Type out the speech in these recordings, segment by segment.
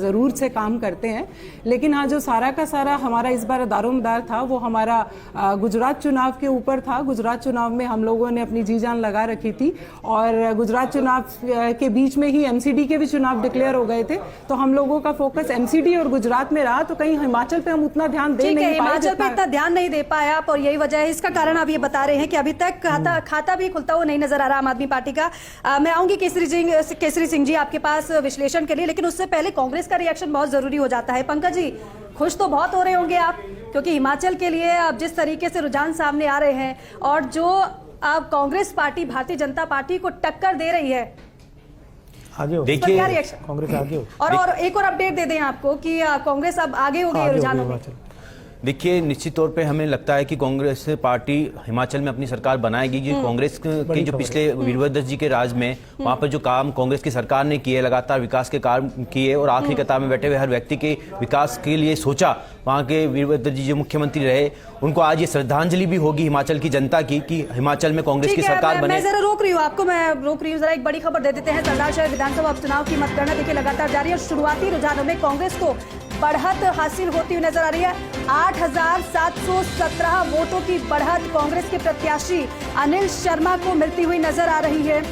जरूर से काम करते हैं, लेकिन हाँ, जो सारा का सारा हमारा इस बार दारोमदार था वो हमारा गुजरात चुनाव के ऊपर था। गुजरात चुनाव में हम लोगों ने अपनी जी जान लगा रखी थी और गुजरात चुनाव के बीच में ही एमसीडी के भी चुनाव डिक्लेयर हो गए थे, तो हम लोगों का फोकस एमसीडी और गुजरात में रहा, तो कहीं हिमाचल पे हम उतना ध्यान दे नहीं पाए। हिमाचल पे इतना ध्यान नहीं दे पाए आप, और यही वजह है। इसका कारण आप ये बता रहे हैं कि अभी तक खाता भी खुलता हुआ नहीं नजर आ रहा आम आदमी पार्टी का। मैं आऊंगी केसरी सिंह जी आपके पास विश्लेषण के लिए, लेकिन उससे पहले कांग्रेस का रिएक्शन बहुत जरूरी हो जाता है। पंकज जी, खुश तो बहुत हो रहे होंगे आप, क्योंकि हिमाचल के लिए अब जिस तरीके से रुझान सामने आ रहे हैं और जो अब कांग्रेस पार्टी भारतीय जनता पार्टी को टक्कर दे रही है, आगे देखिए क्या रिएक्शन? कांग्रेस आगे हो। और एक और अपडेट दे दें आपको कि कांग्रेस अब आगे हो गई है रुझानों में। देखिए, निश्चित तौर पे हमें लगता है कि कांग्रेस पार्टी हिमाचल में अपनी सरकार बनाएगी। कि कांग्रेस की जो पिछले वीरभद्र जी के राज में वहां पर जो काम कांग्रेस की सरकार ने किए, लगातार विकास के काम किए और आखिरी कतार में बैठे हुए हर व्यक्ति के विकास के लिए सोचा, वहां के वीरभद्र जी जो मुख्यमंत्री रहे, उनको आज ये श्रद्धांजलि भी होगी हिमाचल की जनता की कि हिमाचल में कांग्रेस की सरकार बने। मैं जरा रोक रही हूँ आपको, जरा एक बड़ी खबर दे देते हैं। सरदार शहर विधानसभा उपचुनाव की मतगणना देखिए लगातार जारी है। शुरुआती रुझानों में कांग्रेस को बढ़त हासिल होती हुई नजर आ रही है। 8,717 वोटों की बढ़त कांग्रेस के प्रत्याशी अनिल शर्मा को मिलती हुई नजर आ रही है,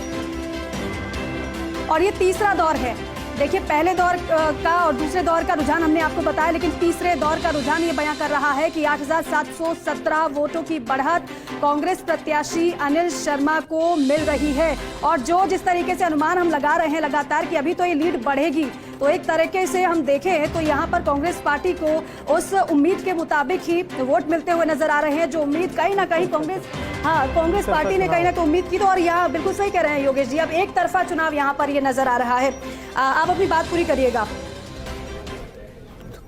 और ये तीसरा दौर है। देखिए, पहले दौर का और दूसरे दौर का रुझान हमने आपको बताया, लेकिन तीसरे दौर का रुझान ये बयां कर रहा है कि 8,717 वोटों की बढ़त कांग्रेस प्रत्याशी अनिल शर्मा को मिल रही है। और जो जिस तरीके से अनुमान हम लगा रहे हैं लगातार कि अभी तो ये लीड बढ़ेगी, तो एक तरीके से हम देखें तो यहाँ पर कांग्रेस पार्टी को उस उम्मीद के मुताबिक ही वोट मिलते हुए नजर आ रहे हैं, जो उम्मीद कहीं ना कहीं कांग्रेस पार्टी ने कहीं ना कहीं उम्मीद की। तो और यहाँ बिल्कुल सही कह रहे हैं योगेश जी, अब एक तरफा चुनाव यहाँ पर ये नजर आ रहा है। आप अपनी बात पूरी करिएगा।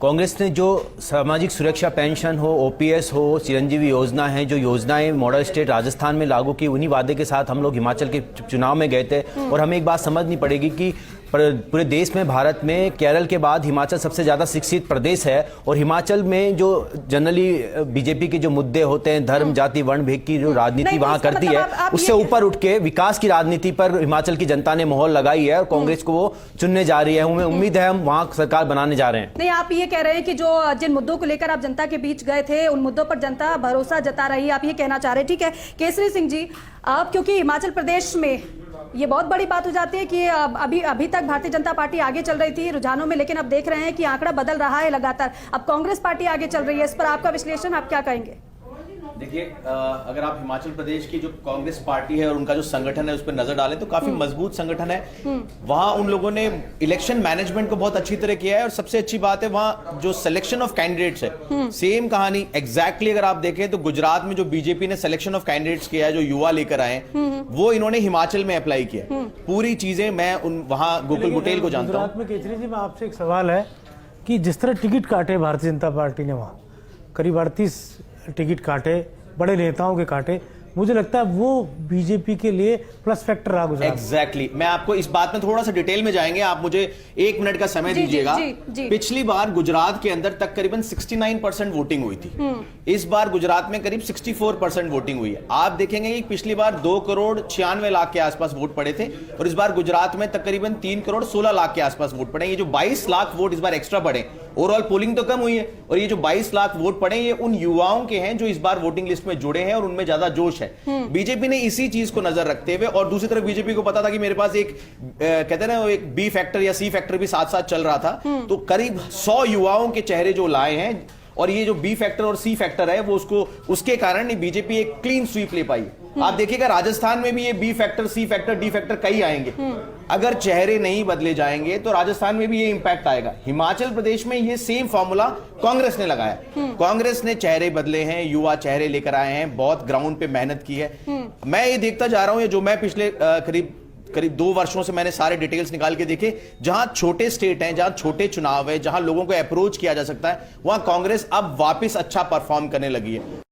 कांग्रेस ने जो सामाजिक सुरक्षा पेंशन हो, ओपीएस हो, चिरंजीवी योजना है, जो योजनाएं मॉडल स्टेट राजस्थान में लागू की, उन्हीं वादे के साथ हम लोग हिमाचल के चुनाव में गए थे। और हमें एक बात समझनी पड़ेगी कि पूरे देश में, भारत में केरल के बाद हिमाचल सबसे ज्यादा शिक्षित प्रदेश है, और हिमाचल में जो जनरली बीजेपी के जो मुद्दे होते हैं, धर्म, जाति, वर्ण भेद की जो राजनीति वहां करती है, उससे ऊपर उठ के विकास की राजनीति पर हिमाचल की जनता ने मोहर लगाई है और कांग्रेस को वो चुनने जा रही है। हमें उम्मीद है हम वहां सरकार बनाने जा रहे हैं। नहीं, आप ये कह रहे हैं कि जो जिन मुद्दों को लेकर आप जनता के बीच गए थे, उन मुद्दों पर जनता भरोसा जता रही है, आप ये कहना चाह रहे हैं। ठीक है केसरी सिंह जी, आप क्योंकि हिमाचल प्रदेश में ये बहुत बड़ी बात हो जाती है कि अभी तक भारतीय जनता पार्टी आगे चल रही थी रुझानों में, लेकिन अब देख रहे हैं कि आंकड़ा बदल रहा है लगातार। अब कांग्रेस पार्टी आगे चल रही है, इस पर आपका विश्लेषण, आप क्या कहेंगे? देखिए, अगर आप हिमाचल प्रदेश की जो कांग्रेस पार्टी है और उनका जो संगठन है उस पर नजर डालें तो काफी मजबूत संगठन है। वहां उन लोगों ने इलेक्शन मैनेजमेंट को बहुत अच्छी तरह किया है, और सबसे अच्छी बात है वहां जो सिलेक्शन ऑफ कैंडिडेट्स है, सेम कहानी एग्जैक्टली अगर आप देखें तो गुजरात में जो बीजेपी ने सिलेक्शन ऑफ कैंडिडेट्स किया है, जो युवा लेकर आए, वो इन्होंने हिमाचल में अप्लाई किया। पूरी चीजें मैं वहां गोकुल बुटेल को जानता हूँ। गुजरात में केजरी जी, आपसे एक सवाल है कि जिस तरह टिकट काटे भारतीय जनता पार्टी ने, वहां करीब 38 टिकट काटे, बड़े नेताओं के काटे, मुझे लगता है वो बीजेपी के लिए प्लस फैक्टर रहा गुजरात। एग्जैक्टली, मैं आपको इस बात में थोड़ा सा डिटेल में जाएंगे, आप मुझे 1 मिनट का समय दीजिएगा। पिछली बार गुजरात के अंदर तक करीबन 69% वोटिंग हुई थी, इस बार गुजरात में करीब 64% वोटिंग हुई है। आप देखेंगे कि पिछली बार 2,96,00,000 के आसपास वोट पड़े थे, और इस बार गुजरात में तकरीबन 3,16,00,000 के आसपास वोट पड़े। ये जो 22 लाख वोट इस बार एक्स्ट्रा पड़े, ओवरऑल पोलिंग तो कम हुई है, और ये जो 22 लाख वोट पड़े, ये उन युवाओं के हैं जो इस बार वोटिंग लिस्ट में जुड़े हैं और उनमें ज्यादा जोश है। बीजेपी ने इसी चीज को नजर रखते हुए, और दूसरी तरफ बीजेपी को पता था कि मेरे पास एक कहते हैं ना, एक बी फैक्टर या सी फैक्टर भी साथ साथ चल रहा था, तो करीब 100 युवाओं के चेहरे जो लाए हैं, और ये जो बी फैक्टर और सी फैक्टर है वो उसके कारण बीजेपी एक क्लीन स्वीप ले पाई। आप देखिएगा राजस्थान में भी ये B factor, C factor, D factor कई आएंगे। अगर चेहरे नहीं बदले जाएंगे तो राजस्थान में भी ये इंपैक्ट आएगा। हिमाचल प्रदेश में ये सेम फॉर्मूला कांग्रेस ने लगाया। कांग्रेस ने चेहरे बदले हैं, युवा चेहरे लेकर आए हैं, बहुत ग्राउंड पे मेहनत की है। मैं ये देखता जा रहा हूं, ये जो मैं पिछले करीब 2 वर्षों से मैंने सारे डिटेल्स निकाल के देखे, जहां छोटे स्टेट हैं, जहां छोटे चुनाव है, जहां लोगों को अप्रोच किया जा सकता है, वहां कांग्रेस अब वापस अच्छा परफॉर्म करने लगी है।